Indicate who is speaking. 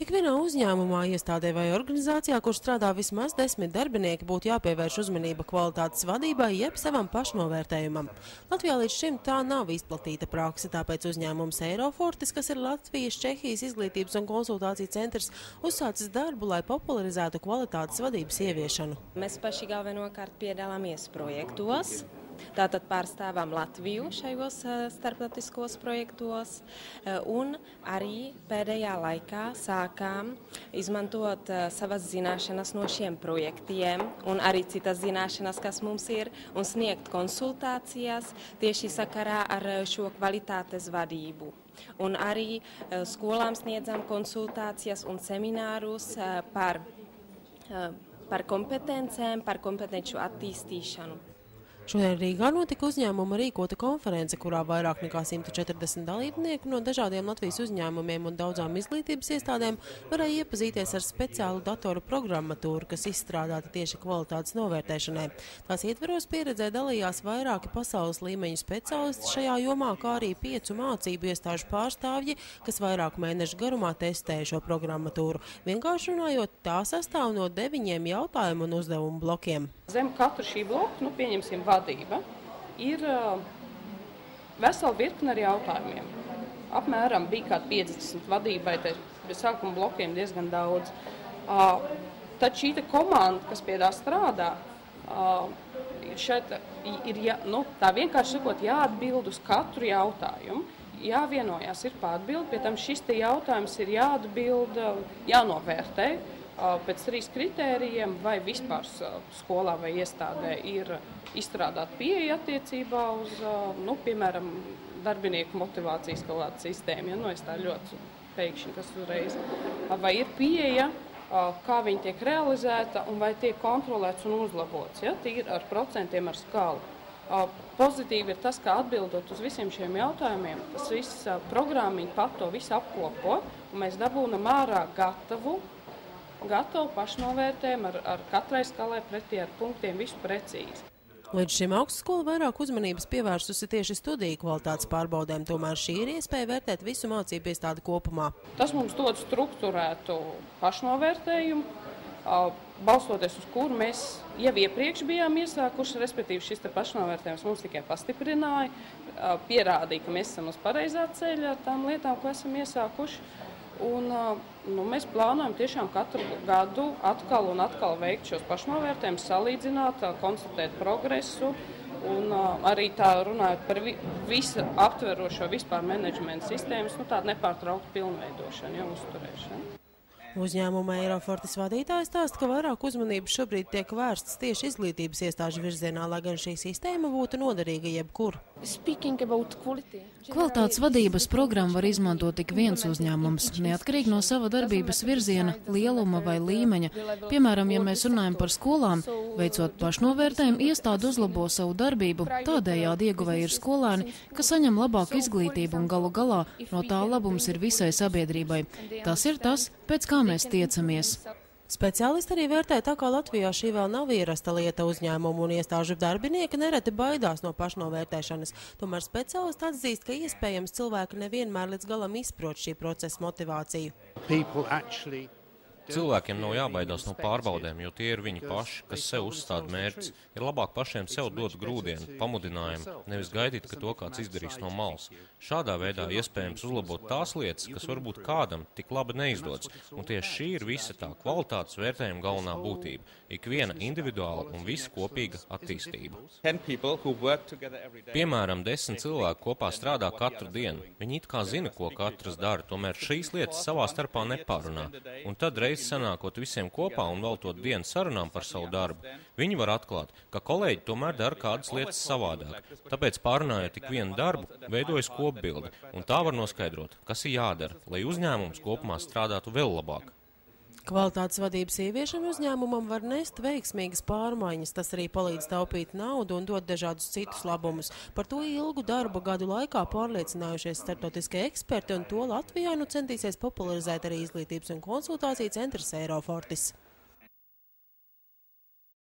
Speaker 1: Ikvienā uzņēmumā, iestādē vai organizācijā, kur strādā vismaz 10 darbinieki, būtu jāpievērš uzmanība kvalitātes vadībai jeb savam pašnovērtējumam. Latvijā līdz šim tā nav izplatīta prakse, tāpēc uzņēmums Eirofortis, kas ir Latvijas Čehijas izglītības un konsultāciju centrs, uzsācis darbu, lai popularizētu kvalitātes vadības ieviešanu.
Speaker 2: Mēs paši galvenokārt piedalāmies projektos. Tātad pārstāvam Latviju šajos starptautiskos projektos un arī pēdējā laikā sākām izmantot savas zināšanas no šiem projektiem un arī citas zināšanas, kas mums ir, un sniegt konsultācijas tieši sakarā ar šo kvalitātes vadību. Un arī skolām sniedzam konsultācijas un seminārus par kompetencēm, par kompetenču attīstīšanu.
Speaker 1: Šodien Rīgā notika uzņēmuma rīkota konference, kurā vairāk nekā 140 dalībnieku no dažādiem Latvijas uzņēmumiem un daudzām izglītības iestādēm varēja iepazīties ar speciālu datoru programmatūru, kas izstrādāta tieši kvalitātes novērtēšanai. Tās ietveros pieredzē dalījās vairāki pasaules līmeņu speciālisti šajā jomā, kā arī 5 mācību iestāžu pārstāvji, kas vairāku mēnešu garumā testēja šo programmatūru. Vienkārši runājot, tā sastāv no 9 jautājumu un uzdevumu blokiem.
Speaker 3: Zem katra šī bloka, pieņemsim vadība, ir vesela virkne ar jautājumiem. Apmēram bija kādi 50 vadībai, bez sākuma blokiem diezgan daudz. Tad šī komanda, kas pie tā strādā, šeit ir tā vienkārši sakot, jāatbild uz katru jautājumu. Jāvienojās ir pāratbildi, pie tam šis jautājums ir jāatbild, jānovērtē pēc 3 kritērijiem, vai vispār skolā vai iestādē ir izstrādāta pieeja attiecībā uz, piemēram, darbinieku motivācijas kaut kādu sistēmu. Es tā ļoti pēkšņi, kas uzreiz. Vai ir pieeja, kā viņi tiek realizēta un vai tiek kontrolēts un uzlabots, tīri ar procentiem, ar skalu. Pozitīvi ir tas, ka atbildot uz visiem šiem jautājumiem, tas viss programmiņa pat to visu apkopo, un mēs dabūnam ārā gatavu pašnovērtējumu ar katrai skalai pretī ar punktiem, visu precīzi.
Speaker 1: Līdz šim augstskola vairāk uzmanības pievērsusi tieši studiju kvalitātes pārbaudēm, tomēr šī ir iespēja vērtēt visu mācību iestādi kopumā.
Speaker 3: Tas mums dod strukturētu pašnovērtējumu, balstoties uz kuru mēs jau iepriekš bijām iesākuši, respektīvi šis pašnovērtējums mums tikai pastiprināja, pierādīja, ka mēs esam uz pareizā ceļa ar tām lietām, ko esam iesākuši. Un, mēs plānojam tiešām katru gadu atkal un atkal veikt šos pašnovērtējumus, salīdzināt, konstatēt progresu un arī tā runājot par visu aptverošo vispār menedžmenta sistēmas, tādu nepārtrauktu pilnveidošanu, uzturēšanu.
Speaker 1: Uzņēmuma Eirofortis vadītājs stāsta, ka vairāk uzmanības šobrīd tiek vērstas tieši izglītības iestāžu virzienā, lai gan šī sistēma būtu noderīga jebkur.
Speaker 4: Kvalitātes vadības programmu var izmantot tik viens uzņēmums, neatkarīgi no sava darbības virziena, lieluma vai līmeņa. Piemēram, ja mēs runājam par skolām, veicot pašnovērtējumu, iestāde uzlabo savu darbību, tādējādi ieguvēji ir skolēni, kas saņem labāku izglītību un galu galā no tā labums ir visai sabiedrībai. Tas ir tas, pēc kā mēs tiecamies.
Speaker 1: Speciālisti arī vērtē, tā kā Latvijā šī vēl nav ierasta lieta, uzņēmumu un iestāžu darbinieki nereti baidās no pašnovērtēšanas. Tomēr speciālisti atzīst, ka iespējams cilvēki nevienmēr līdz galam izprot šī procesa motivāciju.
Speaker 5: Cilvēkiem nav jābaidās no pārbaudēm, jo tie ir viņi paši, kas sev uzstāda mērķus. Ir labāk pašiem sev dot grūdienu, pamudinājumu, nevis gaidīt, ka to kāds izdarīs no malas. Šādā veidā iespējams uzlabot tās lietas, kas varbūt kādam tik labi neizdodas. Un tieši šī ir visa tā kvalitātes vērtējuma galvenā būtība. Ikviena individuāla un visa kopīga attīstība. Piemēram, 10 cilvēki kopā strādā katru dienu. Viņi it kā zina, ko katrs dara, tomēr šīs lietas savā starpā nepārunā. Un tad sanākot visiem kopā un veltot dienu sarunām par savu darbu, viņi var atklāt, ka kolēģi tomēr dara kādas lietas savādāk. Tāpēc pārunājot tik vienu darbu, veidojas kopbilde, un tā var noskaidrot, kas ir jādara, lai uzņēmums kopumā strādātu vēl labāk.
Speaker 1: Kvalitātes vadības ieviešana uzņēmumam var nest veiksmīgas pārmaiņas, tas arī palīdz taupīt naudu un dot dažādus citus labumus. Par to ilgu darba gadu laikā pārliecinājušies starptautiskie eksperti, un to Latvijā centīsies popularizēt arī izglītības un konsultāciju centrs Eirofortis.